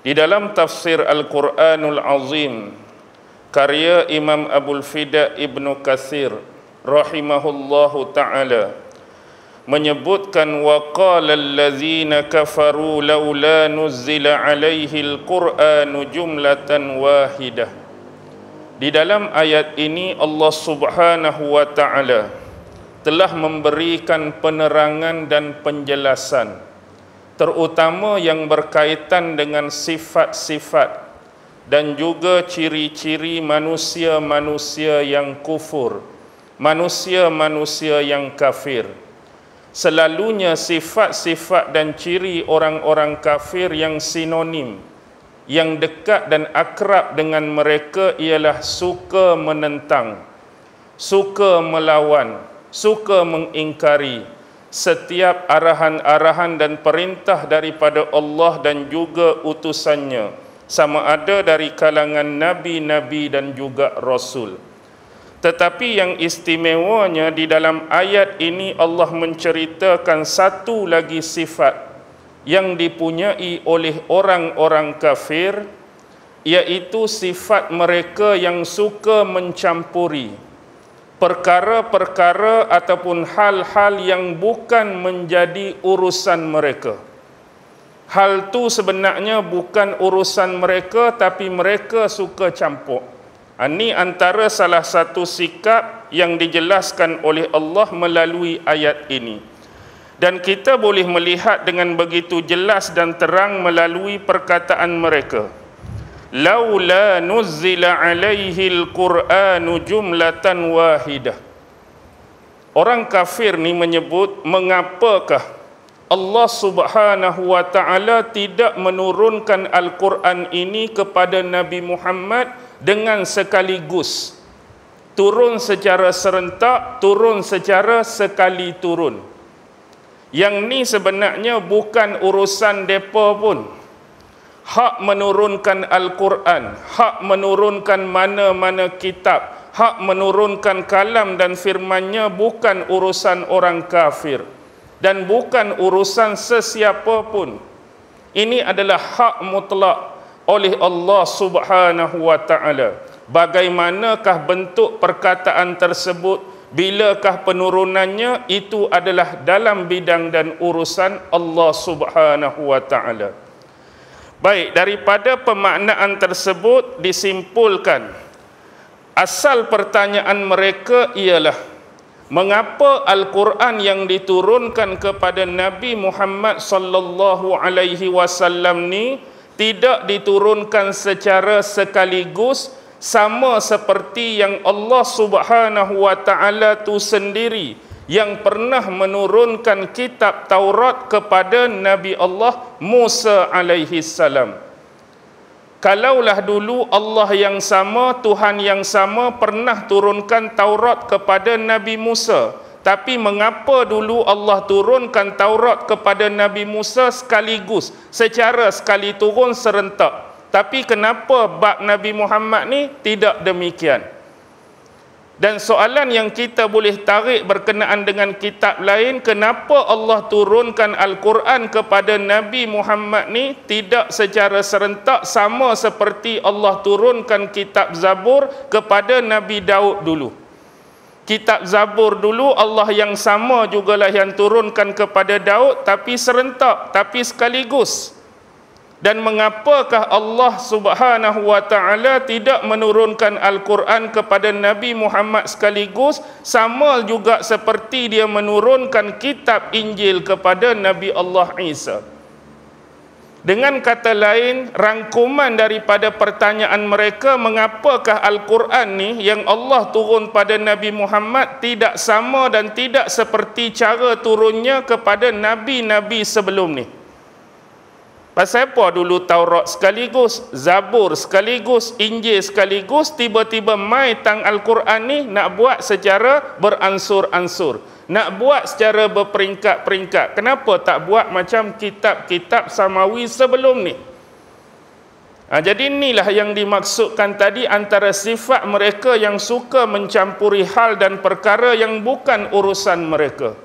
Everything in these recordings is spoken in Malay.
Di dalam tafsir Al-Quranul Azim karya Imam Abul Fida Ibnu Katsir rahimahullahu ta'ala menyebutkan, wa qala allazina kafaru laula nuzzila alaihi al-Qur'anu jumlatan wahidah. Di dalam ayat ini Allah Subhanahu wa ta'ala telah memberikan penerangan dan penjelasan, terutama yang berkaitan dengan sifat-sifat dan juga ciri-ciri manusia-manusia yang kufur, manusia-manusia yang kafir. Selalunya sifat-sifat dan ciri orang-orang kafir yang sinonim, yang dekat dan akrab dengan mereka ialah suka menentang, suka melawan, suka mengingkari setiap arahan-arahan dan perintah daripada Allah dan juga utusannya, sama ada dari kalangan nabi-nabi dan juga rasul. Tetapi yang istimewanya di dalam ayat ini Allah menceritakan satu lagi sifat yang dipunyai oleh orang-orang kafir, iaitu sifat mereka yang suka mencampuri perkara-perkara ataupun hal-hal yang bukan menjadi urusan mereka. Hal tu sebenarnya bukan urusan mereka, tapi mereka suka campur. Ini antara salah satu sikap yang dijelaskan oleh Allah melalui ayat ini. Dan kita boleh melihat dengan begitu jelas dan terang melalui perkataan mereka. Laula nuzzila alaihi al-Qur'anu jumlatan wahidah. Orang kafir ni menyebut, mengapakah Allah Subhanahu wa ta'ala tidak menurunkan Al-Quran ini kepada Nabi Muhammad dengan sekaligus, turun secara serentak, turun secara sekali turun. Yang ni sebenarnya bukan urusan depa pun. Hak menurunkan Al-Quran, hak menurunkan mana-mana kitab, hak menurunkan kalam dan firman-Nya bukan urusan orang kafir dan bukan urusan sesiapa pun. Ini adalah hak mutlak oleh Allah Subhanahu wa ta'ala. Bagaimanakah bentuk perkataan tersebut, bilakah penurunannya, itu adalah dalam bidang dan urusan Allah Subhanahu wa ta'ala. Baik, daripada pemaknaan tersebut disimpulkan, asal pertanyaan mereka ialah, mengapa Al-Quran yang diturunkan kepada Nabi Muhammad sallallahu alaihi wasallam ni tidak diturunkan secara sekaligus, sama seperti yang Allah Subhanahu wa ta'ala tu sendiri yang pernah menurunkan kitab Taurat kepada Nabi Allah Musa alaihi salam. Kalaulah dulu Allah yang sama, Tuhan yang sama pernah turunkan Taurat kepada Nabi Musa, tapi mengapa dulu Allah turunkan Taurat kepada Nabi Musa sekaligus, secara sekali turun serentak, tapi kenapa bab Nabi Muhammad ni tidak demikian? Dan soalan yang kita boleh tarik berkenaan dengan kitab lain, kenapa Allah turunkan Al-Quran kepada Nabi Muhammad ni tidak secara serentak sama seperti Allah turunkan kitab Zabur kepada Nabi Daud dulu? Kitab Zabur dulu Allah yang sama jugalah yang turunkan kepada Daud, tapi serentak, tapi sekaligus. Dan mengapakah Allah Subhanahu wa ta'ala tidak menurunkan Al-Quran kepada Nabi Muhammad sekaligus, sama juga seperti dia menurunkan kitab Injil kepada Nabi Allah Isa? Dengan kata lain, rangkuman daripada pertanyaan mereka, mengapakah Al-Quran ni yang Allah turun pada Nabi Muhammad tidak sama dan tidak seperti cara turunnya kepada Nabi-Nabi sebelum ni? Pasal apa dulu Taurat sekaligus, Zabur sekaligus, Injil sekaligus, tiba-tiba mai tang Al-Quran ni nak buat secara beransur-ansur, nak buat secara berperingkat-peringkat? Kenapa tak buat macam kitab-kitab samawi sebelum ni? Jadi inilah yang dimaksudkan tadi antara sifat mereka yang suka mencampuri hal dan perkara yang bukan urusan mereka.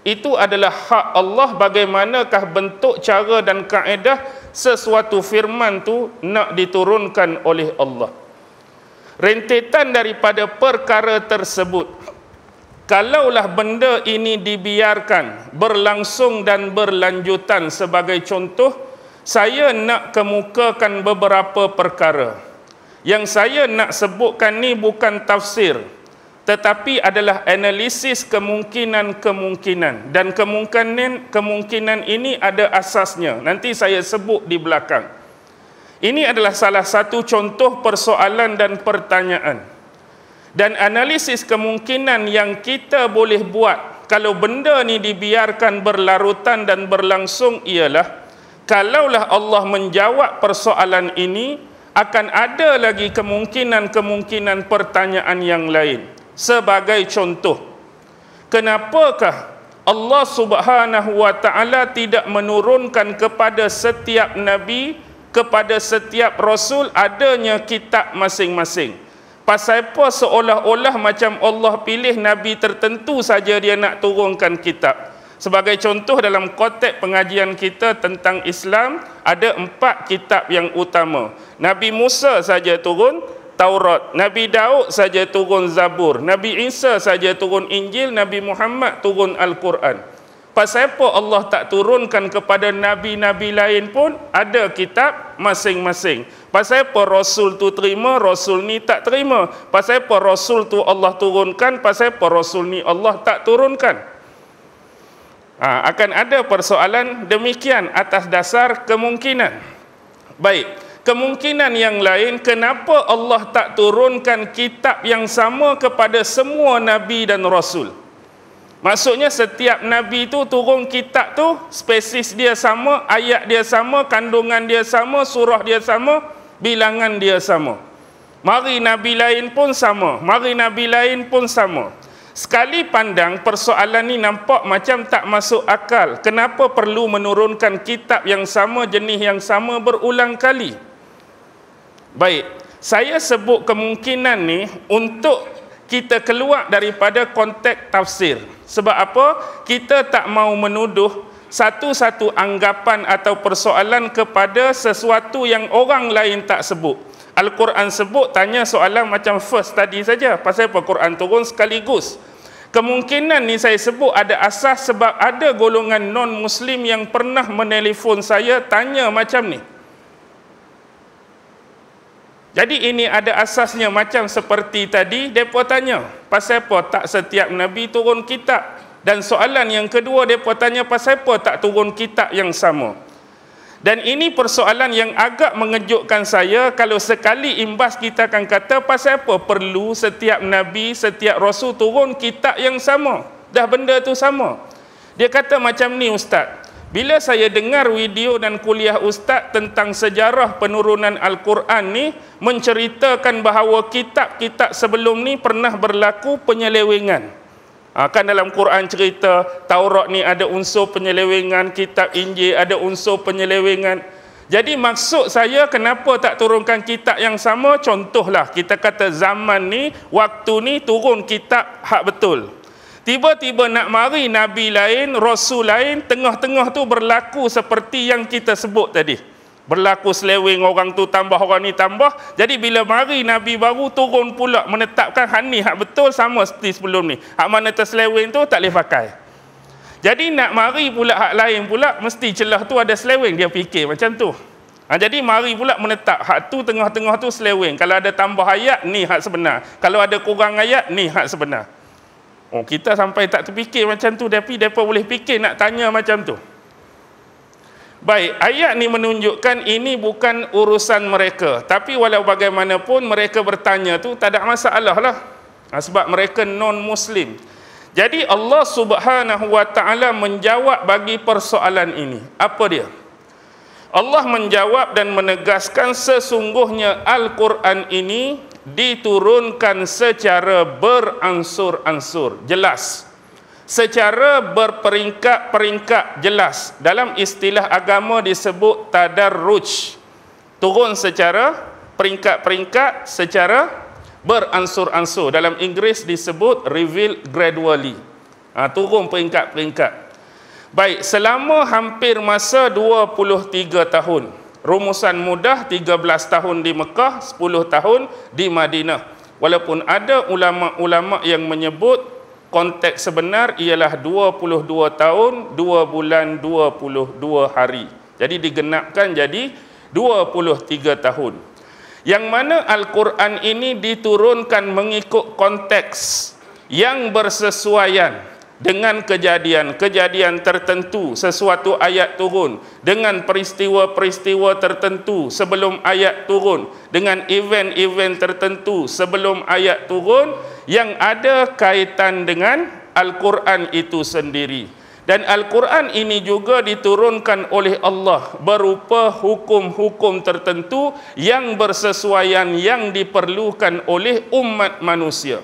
Itu adalah hak Allah, bagaimanakah bentuk, cara dan kaedah sesuatu firman tu nak diturunkan oleh Allah. Rentetan daripada perkara tersebut, kalaulah benda ini dibiarkan berlangsung dan berlanjutan, sebagai contoh, saya nak kemukakan beberapa perkara. Yang saya nak sebutkan ni bukan tafsir, tetapi adalah analisis kemungkinan-kemungkinan, dan kemungkinan ini ada asasnya. Nanti saya sebut di belakang. Ini adalah salah satu contoh persoalan dan pertanyaan. Dan analisis kemungkinan yang kita boleh buat kalau benda ni dibiarkan berlarutan dan berlangsung ialah, kalaulah Allah menjawab persoalan ini, akan ada lagi kemungkinan-kemungkinan pertanyaan yang lain. Sebagai contoh, kenapakah Allah Subhanahu wa Ta'ala tidak menurunkan kepada setiap nabi, kepada setiap rasul adanya kitab masing-masing? Pasal apa seolah-olah macam Allah pilih nabi tertentu saja dia nak turunkan kitab? Sebagai contoh, dalam konteks pengajian kita tentang Islam, ada 4 kitab yang utama. Nabi Musa saja turun Taurat, Nabi Daud saja turun Zabur, Nabi Isa saja turun Injil, Nabi Muhammad turun Al-Quran. Pasal apa Allah tak turunkan kepada nabi-nabi lain pun ada kitab masing-masing? Pasal apa Rasul tu terima, Rasul ni tak terima? Pasal apa Rasul tu Allah turunkan, pasal apa Rasul ni Allah tak turunkan? Akan ada persoalan demikian atas dasar kemungkinan. Baik, kemungkinan yang lain, kenapa Allah tak turunkan kitab yang sama kepada semua nabi dan rasul? Maksudnya setiap nabi tu turun kitab tu, spesies dia sama, ayat dia sama, kandungan dia sama, surah dia sama, bilangan dia sama. Mari nabi lain pun sama, mari nabi lain pun sama. Sekali pandang persoalan ni nampak macam tak masuk akal. Kenapa perlu menurunkan kitab yang sama, jenis yang sama berulang kali? Baik, saya sebut kemungkinan ni untuk kita keluar daripada konteks tafsir. Sebab apa? Kita tak mau menuduh satu-satu anggapan atau persoalan kepada sesuatu yang orang lain tak sebut. Al-Quran sebut, tanya soalan macam first tadi saja. Pasal apa Quran turun sekaligus? Kemungkinan ni saya sebut ada asas sebab ada golongan non-Muslim yang pernah menelefon saya tanya macam ni. Jadi ini ada asasnya macam seperti tadi, mereka tanya, pasal apa tak setiap Nabi turun kitab? Dan soalan yang kedua, mereka tanya, pasal apa tak turun kitab yang sama? Dan ini persoalan yang agak mengejutkan saya kalau sekali imbas kita akan kata, pasal apa perlu setiap Nabi, setiap Rasul turun kitab yang sama? Dah benda tu sama. Dia kata macam ni, Ustaz. Bila saya dengar video dan kuliah Ustaz tentang sejarah penurunan Al-Quran ni, menceritakan bahawa kitab-kitab sebelum ni pernah berlaku penyelewengan. Kan dalam Quran cerita Taurat ni ada unsur penyelewengan, kitab Injil ada unsur penyelewengan. Jadi maksud saya kenapa tak turunkan kitab yang sama? Contohlah kita kata zaman ni, waktu ni turun kitab hak betul. Tiba-tiba nak mari Nabi lain, Rasul lain, tengah-tengah tu berlaku seperti yang kita sebut tadi. Berlaku seleweng, orang tu tambah, orang ni tambah. Jadi bila mari Nabi baru turun pula menetapkan hak ni hak betul sama seperti sebelum ni. Hak mana terseleweng tu tak boleh pakai. Jadi nak mari pula hak lain pula, mesti celah tu ada seleweng, dia fikir macam tu. Jadi mari pula menetap hak tu tengah-tengah tu seleweng. Kalau ada tambah ayat, ni hak sebenar. Kalau ada kurang ayat, ni hak sebenar. Oh, kita sampai tak terfikir macam tu, tapi mereka boleh fikir nak tanya macam tu. Baik, ayat ni menunjukkan ini bukan urusan mereka. Tapi walau bagaimanapun mereka bertanya tu tak ada masalah lah. Sebab mereka non-Muslim. Jadi Allah Subhanahu wa Ta'ala menjawab bagi persoalan ini. Apa dia? Allah menjawab dan menegaskan sesungguhnya Al-Quran ini diturunkan secara beransur-ansur. Jelas. Secara berperingkat-peringkat, jelas. Dalam istilah agama disebut tadarruj. Turun secara peringkat-peringkat, secara beransur-ansur. Dalam Inggeris disebut reveal gradually. Turun peringkat-peringkat. Baik, selama hampir masa 23 tahun. Rumusan mudah 13 tahun di Mekah, 10 tahun di Madinah. Walaupun ada ulama-ulama yang menyebut konteks sebenar ialah 22 tahun, 2 bulan, 22 hari. Jadi digenapkan jadi 23 tahun. Yang mana Al-Quran ini diturunkan mengikut konteks yang bersesuaian dengan kejadian-kejadian tertentu. Sesuatu ayat turun dengan peristiwa-peristiwa tertentu sebelum ayat turun, dengan event-event tertentu sebelum ayat turun, yang ada kaitan dengan Al-Quran itu sendiri. Dan Al-Quran ini juga diturunkan oleh Allah berupa hukum-hukum tertentu yang bersesuaian, yang diperlukan oleh umat manusia.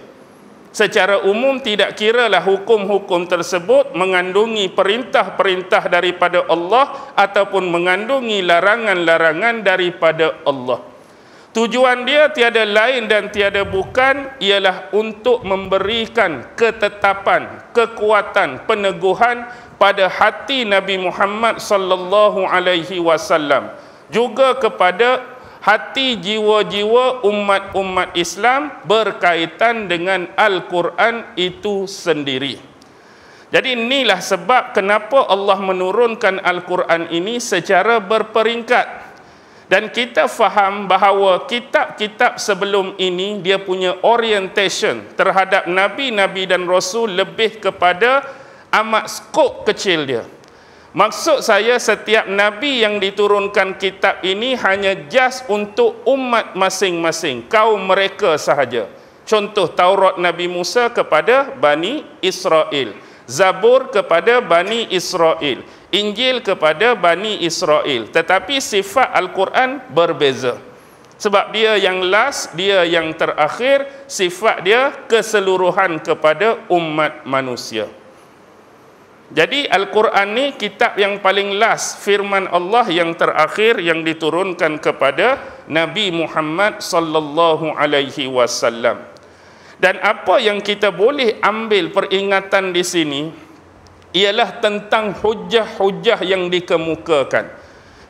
Secara umum tidak kiralah hukum-hukum tersebut mengandungi perintah-perintah daripada Allah ataupun mengandungi larangan-larangan daripada Allah. Tujuan dia tiada lain dan tiada bukan ialah untuk memberikan ketetapan, kekuatan, peneguhan pada hati Nabi Muhammad sallallahu alaihi wasallam, juga kepada hati jiwa-jiwa umat-umat Islam berkaitan dengan Al-Quran itu sendiri. Jadi inilah sebab kenapa Allah menurunkan Al-Quran ini secara berperingkat. Dan kita faham bahawa kitab-kitab sebelum ini dia punya orientation terhadap Nabi-Nabi dan Rasul lebih kepada amat skop kecil dia. Maksud saya, setiap Nabi yang diturunkan kitab ini hanya just untuk umat masing-masing, kaum mereka sahaja. Contoh, Taurat Nabi Musa kepada Bani Israel, Zabur kepada Bani Israel, Injil kepada Bani Israel. Tetapi sifat Al-Quran berbeza. Sebab dia yang last, dia yang terakhir, sifat dia keseluruhan kepada umat manusia. Jadi Al-Quran ni kitab yang paling last, firman Allah yang terakhir yang diturunkan kepada Nabi Muhammad sallallahu alaihi wasallam. Dan apa yang kita boleh ambil peringatan di sini ialah tentang hujah-hujah yang dikemukakan.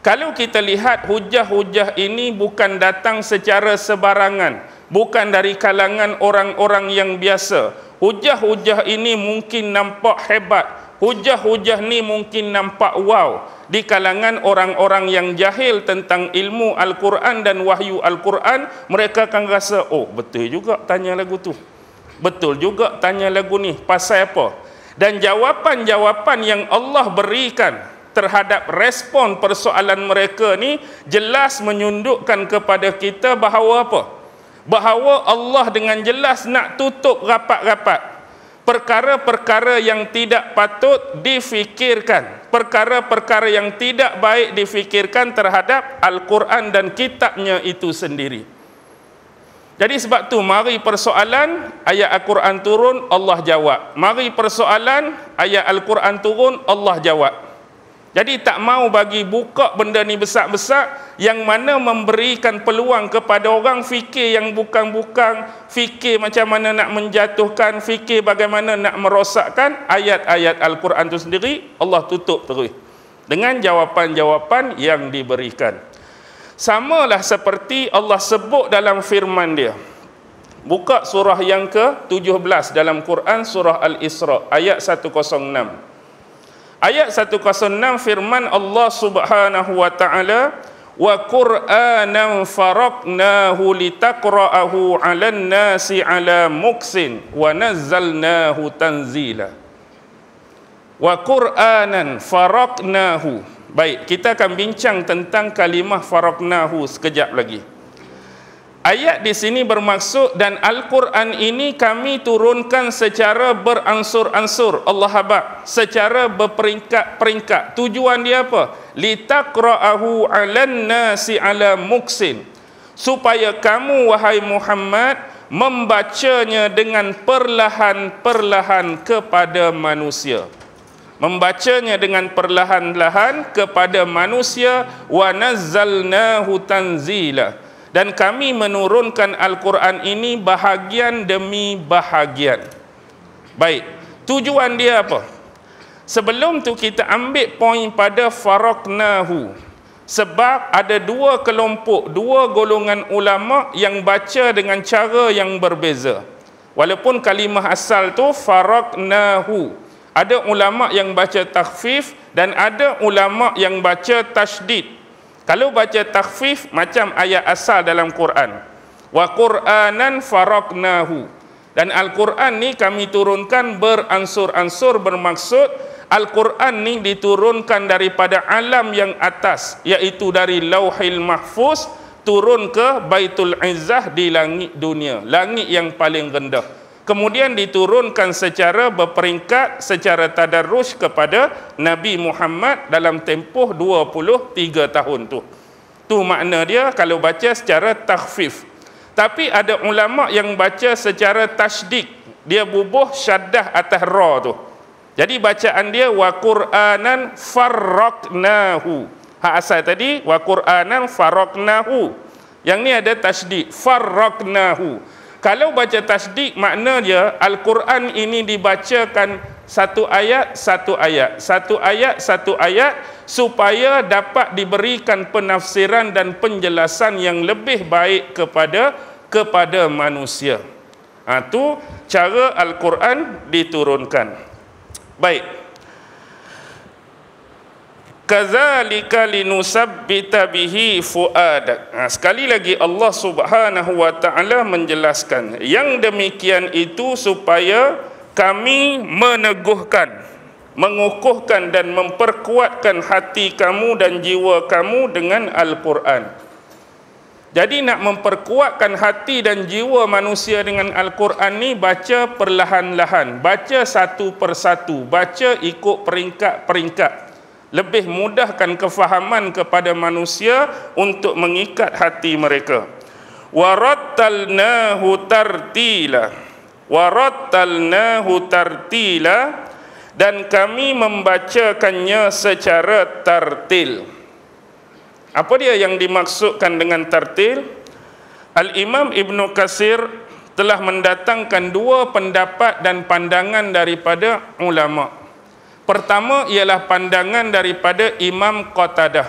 Kalau kita lihat hujah-hujah ini bukan datang secara sebarangan, bukan dari kalangan orang-orang yang biasa. Hujah-hujah ini mungkin nampak hebat, hujah-hujah ni mungkin nampak wow di kalangan orang-orang yang jahil tentang ilmu Al-Quran dan wahyu Al-Quran. Mereka akan rasa, oh betul juga tanya lagu tu, betul juga tanya lagu ni, pasal apa? Dan jawapan-jawapan yang Allah berikan terhadap respon persoalan mereka ni jelas menyundukkan kepada kita bahawa apa? Bahawa Allah dengan jelas nak tutup rapat-rapat perkara-perkara yang tidak patut difikirkan, perkara-perkara yang tidak baik difikirkan terhadap Al-Quran dan kitabnya itu sendiri. Jadi sebab tu, mari persoalan ayat Al-Quran turun, Allah jawab. Mari persoalan ayat Al-Quran turun, Allah jawab. Jadi tak mau bagi buka benda ni besar-besar, yang mana memberikan peluang kepada orang fikir yang bukan-bukan, fikir macam mana nak menjatuhkan, fikir bagaimana nak merosakkan ayat-ayat Al-Quran itu sendiri. Allah tutup terus dengan jawapan-jawapan yang diberikan. Samalah seperti Allah sebut dalam firman dia. Buka surah yang ke-17 dalam Quran, surah Al-Isra, ayat 106. Ayat 106 firman Allah Subhanahu wa taala, wa Qur'anan faraqnahu litaqra'ahu 'alan nasi 'ala muksin wa nazzalnahu tanzila. Wa Qur'anan faraqnahu. Baik, kita akan bincang tentang kalimah faraqnahu sekejap lagi. Ayat di sini bermaksud, dan Al-Quran ini kami turunkan secara beransur-ansur, Allah habaq, secara berperingkat-peringkat. Tujuan dia apa? Litaqra'ahu 'alan nasi 'ala muksin, supaya kamu wahai Muhammad membacanya dengan perlahan-perlahan kepada manusia. Membacanya dengan perlahan-lahan kepada manusia. Wa nazzalnahu tanzila, dan kami menurunkan Al-Quran ini bahagian demi bahagian. Baik, Tujuan dia apa? Sebelum tu kita ambil poin pada faraqnahu. Sebab ada dua kelompok, dua golongan ulama yang baca dengan cara yang berbeza. Walaupun kalimah asal tu faraqnahu. Ada ulama yang baca takhfif dan ada ulama yang baca tasydid. Kalau baca takhfif macam ayat asal dalam Quran. Wa Qur'anan faraqnahu. Dan Al-Quran ni kami turunkan beransur-ansur, bermaksud Al-Quran ni diturunkan daripada alam yang atas, iaitu dari Lauhil Mahfuz turun ke Baitul Izzah di langit dunia, langit yang paling rendah. Kemudian diturunkan secara berperingkat, secara tadarruj kepada Nabi Muhammad dalam tempoh 23 tahun tu. Tu makna dia kalau baca secara takhfif. Tapi ada ulama yang baca secara tasydid, dia bubuh syaddah atas ra tu. Jadi bacaan dia wa Qur'anan farraqnahu. Hak asal tadi wa Qur'anan farraqnahu. Yang ni ada tasydid, farraqnahu. Kalau baca tasydid makna dia Al-Quran ini dibacakan satu ayat satu ayat, satu ayat satu ayat, supaya dapat diberikan penafsiran dan penjelasan yang lebih baik kepada manusia. Itu cara Al-Quran diturunkan. Baik. Kadzalika linusabbita bihi fuadak. Sekali lagi Allah Subhanahu wa taala menjelaskan, yang demikian itu supaya kami meneguhkan, mengukuhkan dan memperkuatkan hati kamu dan jiwa kamu dengan Al-Quran. Jadi nak memperkuatkan hati dan jiwa manusia dengan Al-Quran ni, baca perlahan-lahan, baca satu persatu, baca ikut peringkat-peringkat. Lebih mudahkan kefahaman kepada manusia untuk mengikat hati mereka. Warattalnahu tartila. Warattalnahu tartila, dan kami membacakannya secara tartil. Apa dia yang dimaksudkan dengan tartil? Al-Imam Ibn Katsir telah mendatangkan dua pendapat dan pandangan daripada ulama. Pertama ialah pandangan daripada Imam Qatadah.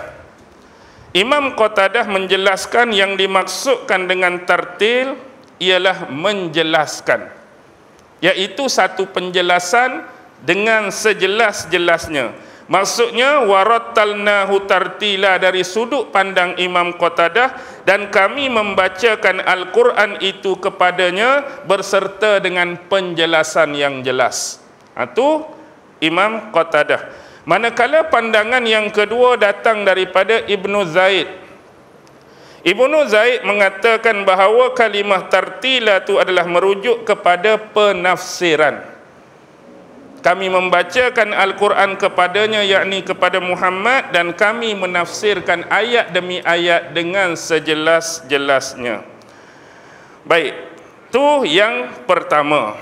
Imam Qatadah menjelaskan yang dimaksudkan dengan tartil ialah menjelaskan, iaitu satu penjelasan dengan sejelas-jelasnya. Maksudnya warattalnahu tartila dari sudut pandang Imam Qatadah, dan kami membacakan Al-Quran itu kepadanya berserta dengan penjelasan yang jelas. Itu Imam Qatadah. Manakala pandangan yang kedua datang daripada Ibnu Zaid. Ibnu Zaid mengatakan bahawa kalimah tartila itu adalah merujuk kepada penafsiran. Kami membacakan Al-Quran kepadanya, yakni kepada Muhammad, dan kami menafsirkan ayat demi ayat dengan sejelas-jelasnya. Baik, itu yang pertama.